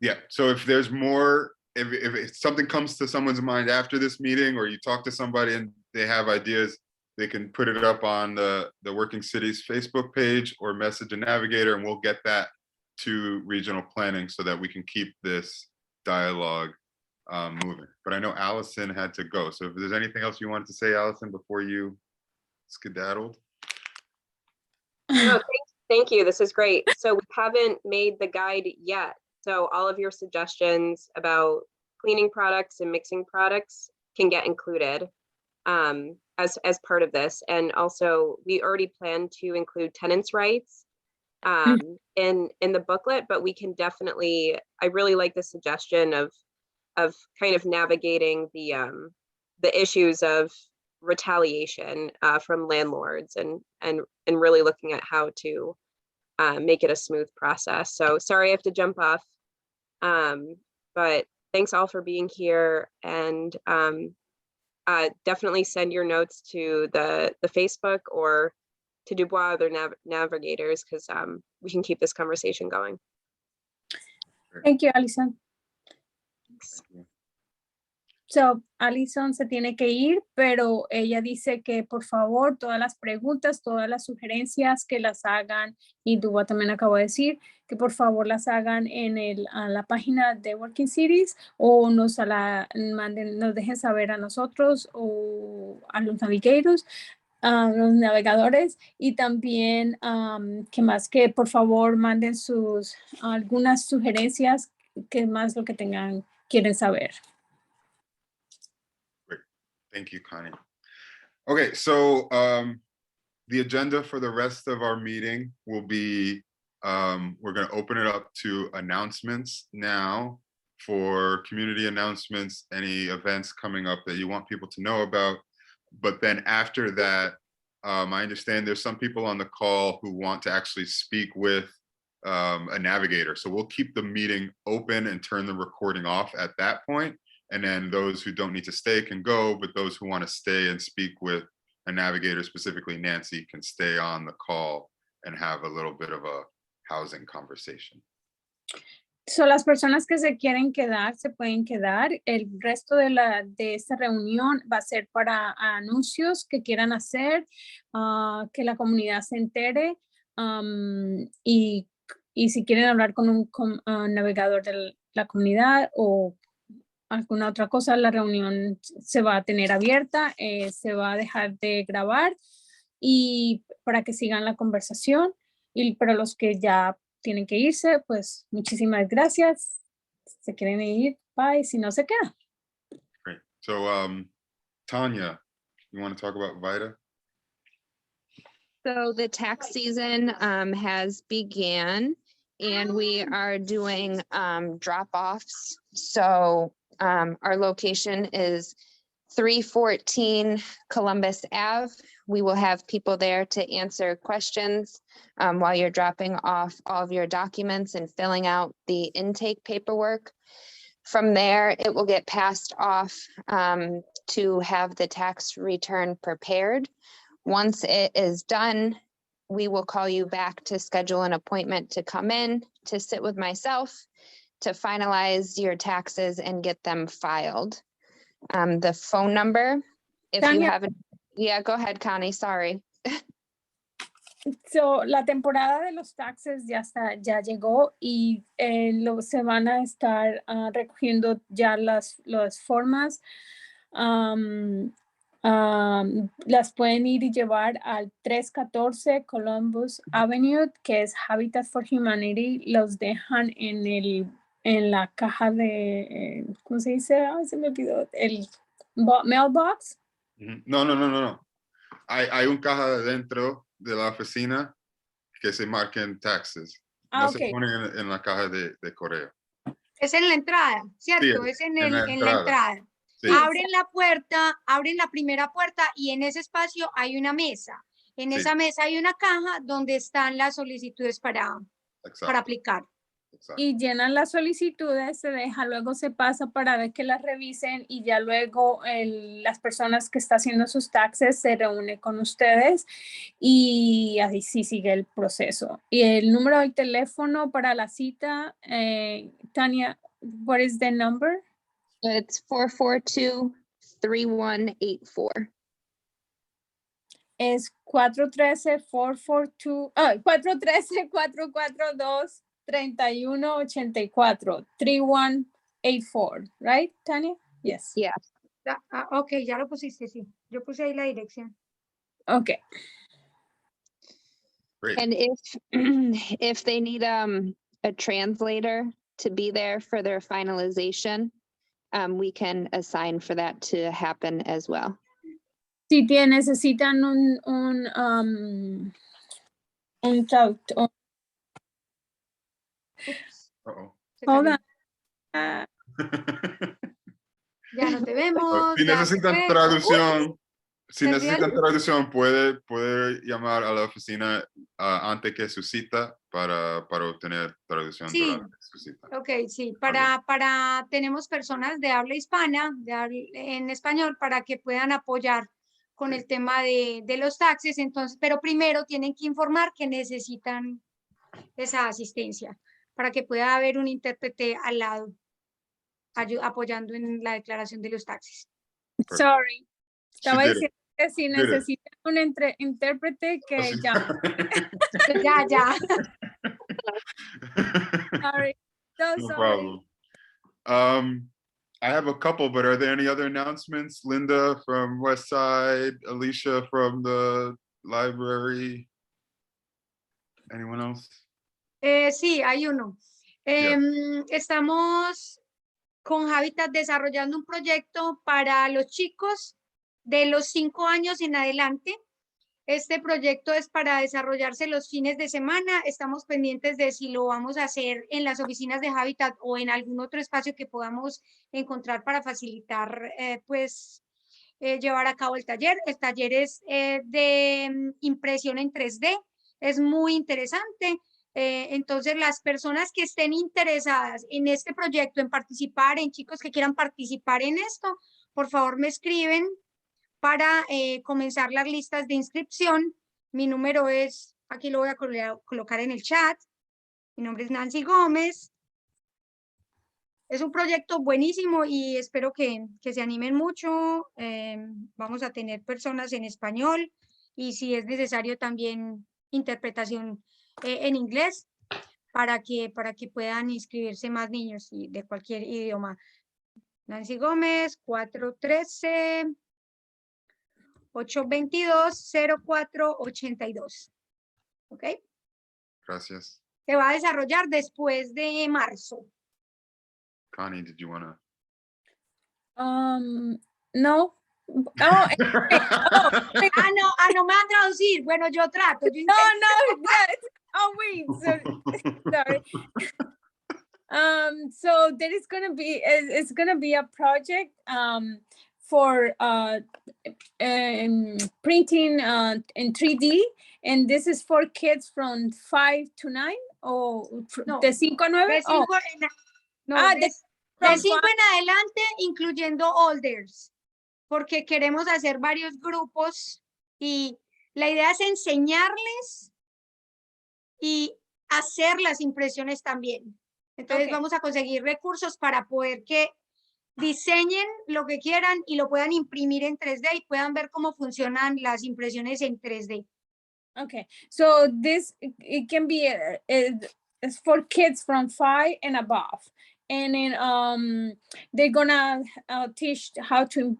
Yeah, so if there's more, if something comes to someone's mind after this meeting, or you talk to somebody and they have ideas, they can put it up on the Working Cities Facebook page or message a navigator, and we'll get that to regional planning so that we can keep this dialogue moving. But I know Allison had to go. So if there's anything else you wanted to say, Allison, before you skedaddled? No, thank you. This is great. So we haven't made the guide yet. So all of your suggestions about cleaning products and mixing products can get included as part of this. And also, we already plan to include tenants' rights in the booklet, but we can definitely, I really like the suggestion of kind of navigating the issues of retaliation from landlords and really looking at how to make it a smooth process. So sorry I have to jump off. But thanks all for being here, and definitely send your notes to the Facebook or to Dubois, other navigators, because we can keep this conversation going. Thank you, Alison. Thanks. So, Alison se tiene que ir, pero ella dice que por favor todas las preguntas, todas las sugerencias que las hagan, y Dubois también acabo de decir, que por favor las hagan a la página de Working Cities o nos dejen saber a nosotros o a los los navegadores, y también que más que por favor manden algunas sugerencias, que más lo que quieren saber. Thank you, Connie. Okay, so the agenda for the rest of our meeting will be, we're going to open it up to announcements now for community announcements, any events coming up that you want people to know about. But then after that, I understand there's some people on the call who want to actually speak with a navigator. So we'll keep the meeting open and turn the recording off at that point. And then those who don't need to stay can go, but those who want to stay and speak with a navigator, specifically Nancy, can stay on the call and have a little bit of a housing conversation. So, las personas que se quieren quedar, se pueden quedar. El resto de esta reunión va a ser para anuncios que quieran hacer, que la comunidad se entere, y si quieren hablar con un navegador de la comunidad o alguna otra cosa, la reunión se va a tener abierta, se va a dejar de grabar, y para que sigan la conversación. Y para los que ya tienen que irse, pues muchísimas gracias. Se quieren ir, bye. Si no, se queda. Great. So, Tanya, you want to talk about VITA? So the tax season has began, and we are doing drop-offs. So our location is 314 Columbus Ave. We will have people there to answer questions while you're dropping off all of your documents and filling out the intake paperwork. From there, it will get passed off to have the tax return prepared. Once it is done, we will call you back to schedule an appointment to come in, to sit with myself, to finalize your taxes and get them filed. The phone number, if you Tanya. haven't, yeah, go ahead, Connie, sorry. So, la temporada de los taxes ya llegó, y se van a estar recogiendo ya las formas. Las pueden ir y llevar al 314 Columbus Avenue, que es Habitat for Humanity. Los dejan en la caja de, ¿cómo se dice? Se me olvidó, el mailbox. No. Hay un caja dentro de la oficina que se marquen taxes. No se Okay. ponen en la caja de correo. Es en la entrada, ¿cierto? Sí, es en la la entrada. Sí. Abren la puerta, abren la primera puerta, y en ese espacio hay una mesa. En Sí. esa mesa hay una caja donde están las solicitudes para aplicar. Exacto. Y llenan las solicitudes, se deja, luego se pasa para ver que las revisen, y ya luego las personas que están haciendo sus taxes se reúnen con ustedes, y así sí sigue el proceso. Y el número del teléfono para la cita, Tania, what is the number? It's 442-3184. Es 413-442-3184, 3184, right, Tania? Yes. Yeah. Ok, ya lo pusiste, sí. Yo puse ahí la dirección. Okay. Great. And if they need a translator to be there for their finalization, we can assign for that to happen as well. Si necesitan un traductor. Uh-oh. Hold on. Ya no te vemos. Si ya necesitan te- traducción, Si ¿Tendría necesitan algo? traducción, puede llamar a la oficina antes que su cita para obtener traducción Sí, durante su cita. ok, sí, Vale. tenemos personas de habla hispana, en español, para que puedan apoyar con Sí. el tema de los taxes, entonces, pero primero tienen que informar que necesitan esa asistencia para que pueda haber un intérprete al lado, apoyando en la declaración de los taxes. Sorry. She Estaba did it. diciendo que si Did it. necesitan un intérprete Oh, que she- llame. Ya. Sorry. So No sorry. problem. I have a couple, but are there any other announcements? Linda from Westside, Alicia from the library. Anyone else? Sí, hay uno. Yeah. Estamos con Habitat desarrollando un proyecto para los chicos de los 5 años en adelante. Este proyecto es para desarrollarse los fines de semana. Estamos pendientes de si lo vamos a hacer en las oficinas de Habitat o en algún otro espacio que podamos encontrar para facilitar, llevar a cabo el taller. El taller es de impresión en 3D. Es muy interesante. Entonces, las personas que estén interesadas en este proyecto, en participar, en chicos que quieran participar en esto, por favor me escriben para comenzar las listas de inscripción. Mi número es, aquí lo voy a colocar en el chat. Mi nombre es Nancy Gómez. Es un proyecto buenísimo y espero que se animen mucho. Vamos a tener personas en español y si es necesario también interpretación en inglés para que puedan inscribirse más niños de cualquier idioma. Nancy Gómez, 413-822-0482. ¿Ok? Gracias. Se va a desarrollar después de marzo. Connie, did you want to? No. Oh, no me van a traducir. Bueno, yo trato. Yo no. Yes. Oh, wait. Sorry. So there is going to be, it's going to be a project for printing in 3D, and this is for kids from 5 to 9 or No, de 5 a 9. De 5 de 5 en adelante, incluyendo olders, porque queremos hacer varios grupos y la idea es enseñarles y hacer las impresiones también. Entonces vamos a conseguir recursos para poder que diseñen lo que quieran y lo puedan imprimir en 3D y puedan ver cómo funcionan las impresiones en 3D. Okay, so this, it can be it's for kids from 5 and above. And then they're gonna teach how to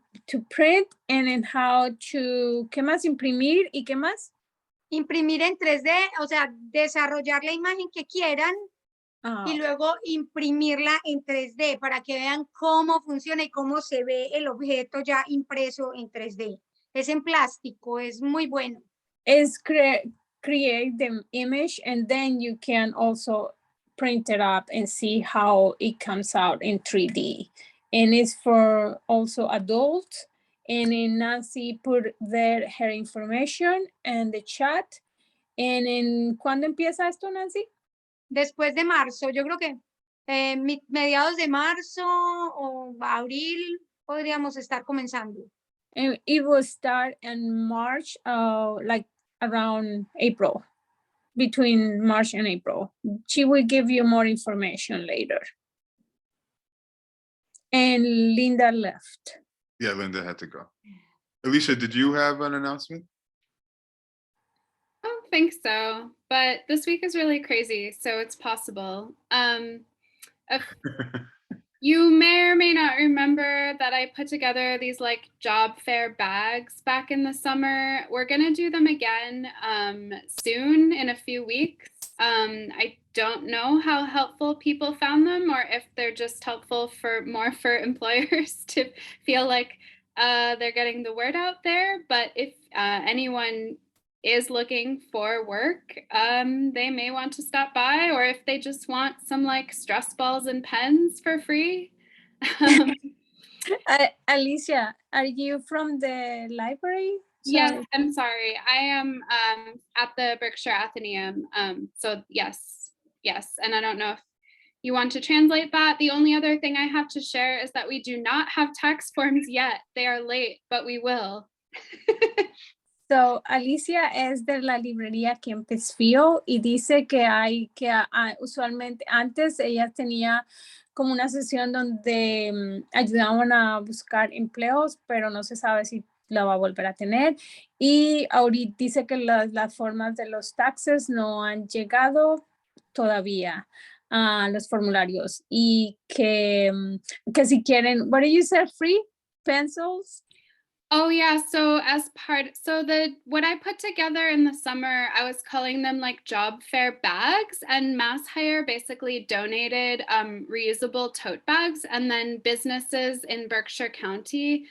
print and then how to, ¿qué más? Imprimir y qué más? Imprimir en 3D, o sea, desarrollar la imagen que quieran y luego imprimirla en 3D para que vean cómo funciona y cómo se ve el objeto ya impreso en 3D. Es en plástico, es muy bueno. Is create the image and then you can also print it up and see how it comes out in 3D. And it's for also adults. And then Nancy put there her information and the chat. And then, ¿cuándo empieza esto, Nancy? Después de marzo, yo creo que mediados de marzo o abril podríamos estar comenzando. And it will start in March, like around April, between March and April. She will give you more information later. And Linda left. Yeah, Linda had to go. Alicia, did you have an announcement? I don't think so, but this week is really crazy, so it's possible. You may or may not remember that I put together these like job fair bags back in the summer. We're gonna do them again soon in a few weeks. I don't know how helpful people found them or if they're just helpful for employers to feel like they're getting the word out there. But if anyone is looking for work, they may want to stop by, or if they just want some like stress balls and pens for free. Alicia, are you from the library? Yes, Sorry. I'm sorry. I am at the Berkshire Athenaeum. So yes. And I don't know if you want to translate that. The only other thing I have to share is that we do not have tax forms yet. They are late, but we will. So, Alicia es de la librería aquí en Pittsfield y dice que usualmente antes ella tenía como una sesión donde ayudaban a buscar empleos, pero no se sabe si la va a volver a tener. Y ahorita dice que las formas de los taxes no han llegado todavía a los formularios y que si quieren, what do you say, free pencils? Oh yeah, so what I put together in the summer, I was calling them like job fair bags, and Mass Hire basically donated reusable tote bags, and then businesses in Berkshire County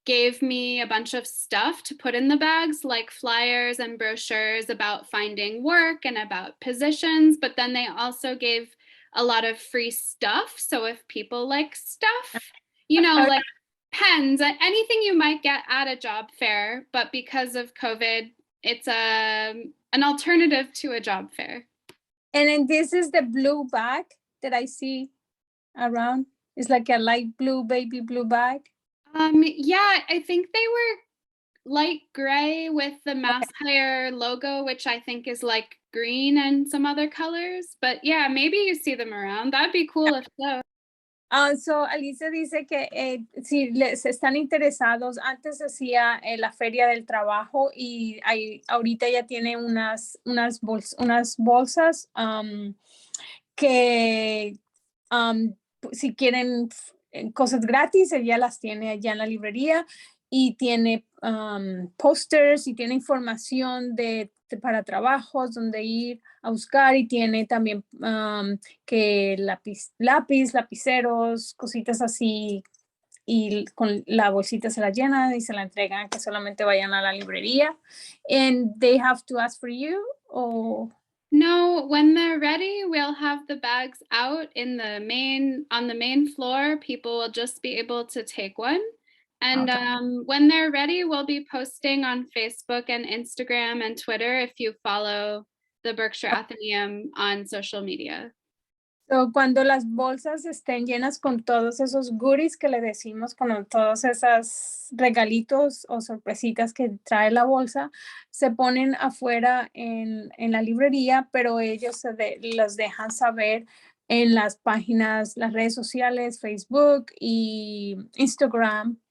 gave me a bunch of stuff to put in the bags, like flyers and brochures about finding work and about positions, but then they also gave a lot of free stuff. So if people like stuff, like pens, anything you might get at a job fair, but because of COVID, it's an alternative to a job fair. And then this is the blue bag that I see around. It's like a light blue, baby blue bag. Yeah, I think they were light gray with the Mass Hire logo, which I think is like green and some other colors. But yeah, maybe you see them around. That'd be cool if so. So Alicia dice que si les están interesados, antes hacía la feria del trabajo y ahorita ya tiene unas bolsas que si quieren cosas gratis, ella las tiene allá en la librería y tiene posters y tiene información para trabajos donde ir a buscar y tiene también que lápiz, lapiceros, cositas así y con la bolsita se la llenan y se la entregan que solamente vayan a la librería. And they have to ask for you or... No, when they're ready, we'll have the bags out on the main floor. People will just be able to take one. And when they're ready, we'll be posting on Facebook and Instagram and Twitter if you follow the Berkshire Athenaeum on social media. So, cuando las bolsas estén llenas con todos esos goodies que le decimos, con todos esos regalitos o sorpresitas que trae la bolsa, se ponen afuera en la librería, pero ellos los dejan saber en las páginas, las redes sociales, Facebook y Instagram,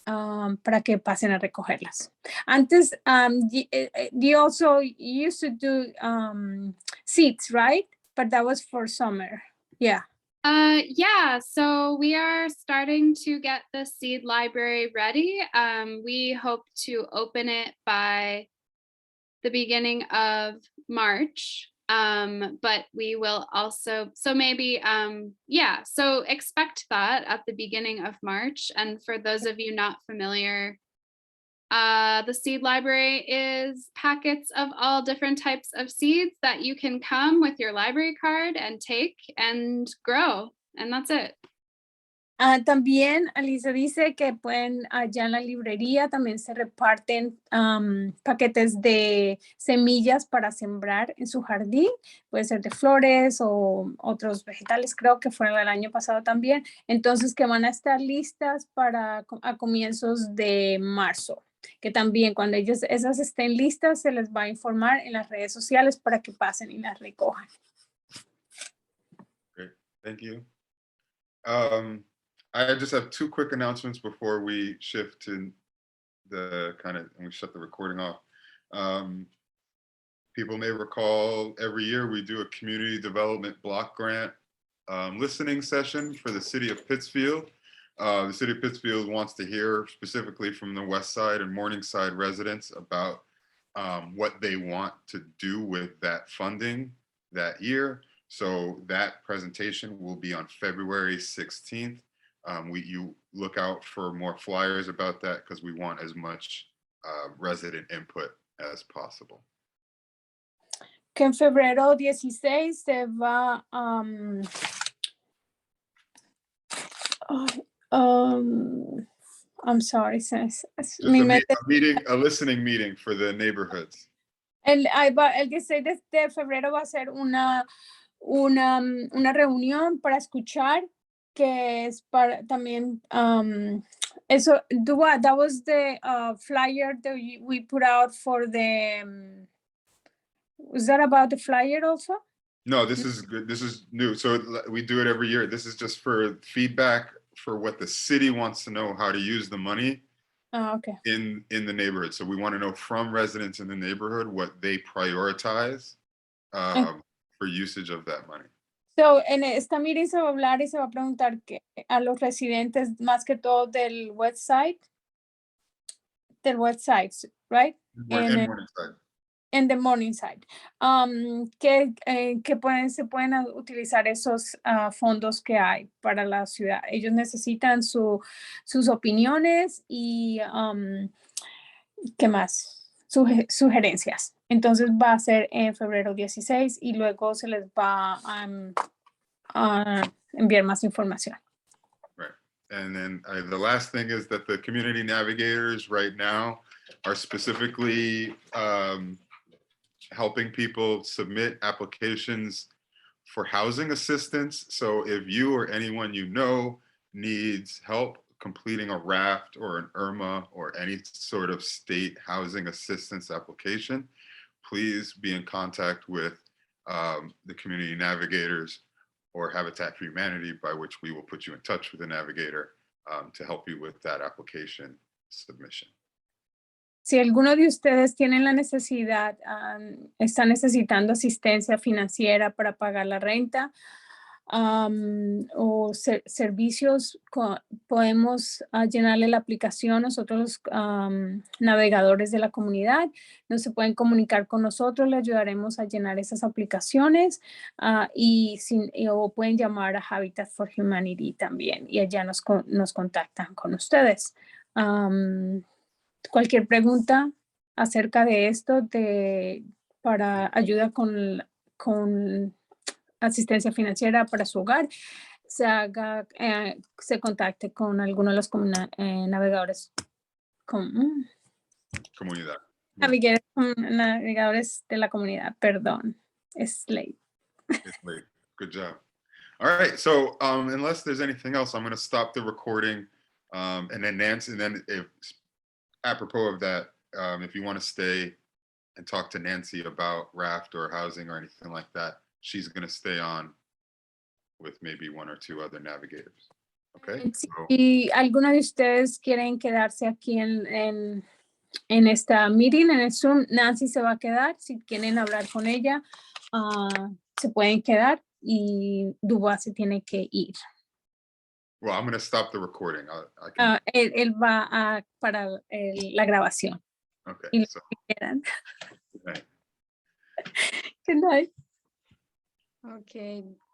para que pasen a recogerlas. Antes, you also used to do seeds, right? But that was for summer. Yeah. Yeah, so we are starting to get the seed library ready. We hope to open it by the beginning of March. But we will also, so maybe, so expect that at the beginning of March. And for those of you not familiar, the seed library is packets of all different types of seeds that you can come with your library card and take and grow. And that's it. También Alicia dice que pueden allá en la librería también se reparten paquetes de semillas para sembrar en su jardín, puede ser de flores o otros vegetales, creo que fueron el año pasado también, entonces que van a estar listas a comienzos de marzo, que también cuando esas estén listas se les va a informar en las redes sociales para que pasen y las recojan. Great, thank you. I just have two quick announcements before we shift to and we shut the recording off. People may recall every year we do a community development block grant listening session for the city of Pittsfield. The city of Pittsfield wants to hear specifically from the Westside and Morningside residents about what they want to do with that funding that year. So that presentation will be on February 16th. You look out for more flyers about that because we want as much resident input as possible. Que en febrero 16 se va I'm sorry, Just mi a mente. meeting, a listening meeting for the neighborhoods. El 16 de febrero va a ser una reunión para escuchar, que es para también, eso, that was the flyer that we put out for the, was that about the flyer also? No, this is good. This is new. So we do it every year. This is just for feedback for what the city wants to know how to use the money Okay. in the neighborhood. So we want to know from residents in the neighborhood what they prioritize for usage of that money. So, en esta meeting se va a hablar y se va a preguntar a los residentes, más que todo del website, right? And Morningside. En the Morningside. Que se pueden utilizar esos fondos que hay para la ciudad. Ellos necesitan sus opiniones y ¿qué más? Sugerencias. Entonces va a ser en febrero 16 y luego se les va a enviar más información. Right. And then the last thing is that the community navigators right now are specifically helping people submit applications for housing assistance. So if you or anyone you know needs help completing a RAFT or an IRMA or any sort of state housing assistance application, please be in contact with the community navigators or Habitat for Humanity, by which we will put you in touch with a navigator to help you with that application submission. Si alguno de ustedes tienen la necesidad, está necesitando asistencia financiera para pagar la renta o servicios, podemos llenarle la aplicación. Nosotros, navegadores de la comunidad, no se pueden comunicar con nosotros, le ayudaremos a llenar esas aplicaciones o pueden llamar a Habitat for Humanity también y allá nos contactan con ustedes. Cualquier pregunta acerca de esto, para ayuda con asistencia financiera para su hogar, se contacte con alguno de los navegadores. Comunidad. Navegadores de la comunidad, perdón. Es late. It's late. Good job. All right. So unless there's anything else, I'm going to stop the recording. And then Nancy, and then if apropos of that, if you want to stay and talk to Nancy about raft or housing or anything like that, she's going to stay on with maybe one or two other navigators. Okay. Si alguno de ustedes quieren quedarse aquí en esta meeting, en el Zoom, Nancy se va a quedar. Si quieren hablar con ella, se pueden quedar y Dubois se tiene que ir. Well, I'm going to stop the recording. Él va para la grabación. Okay. Y So, quedan. good night. Good night. Okay.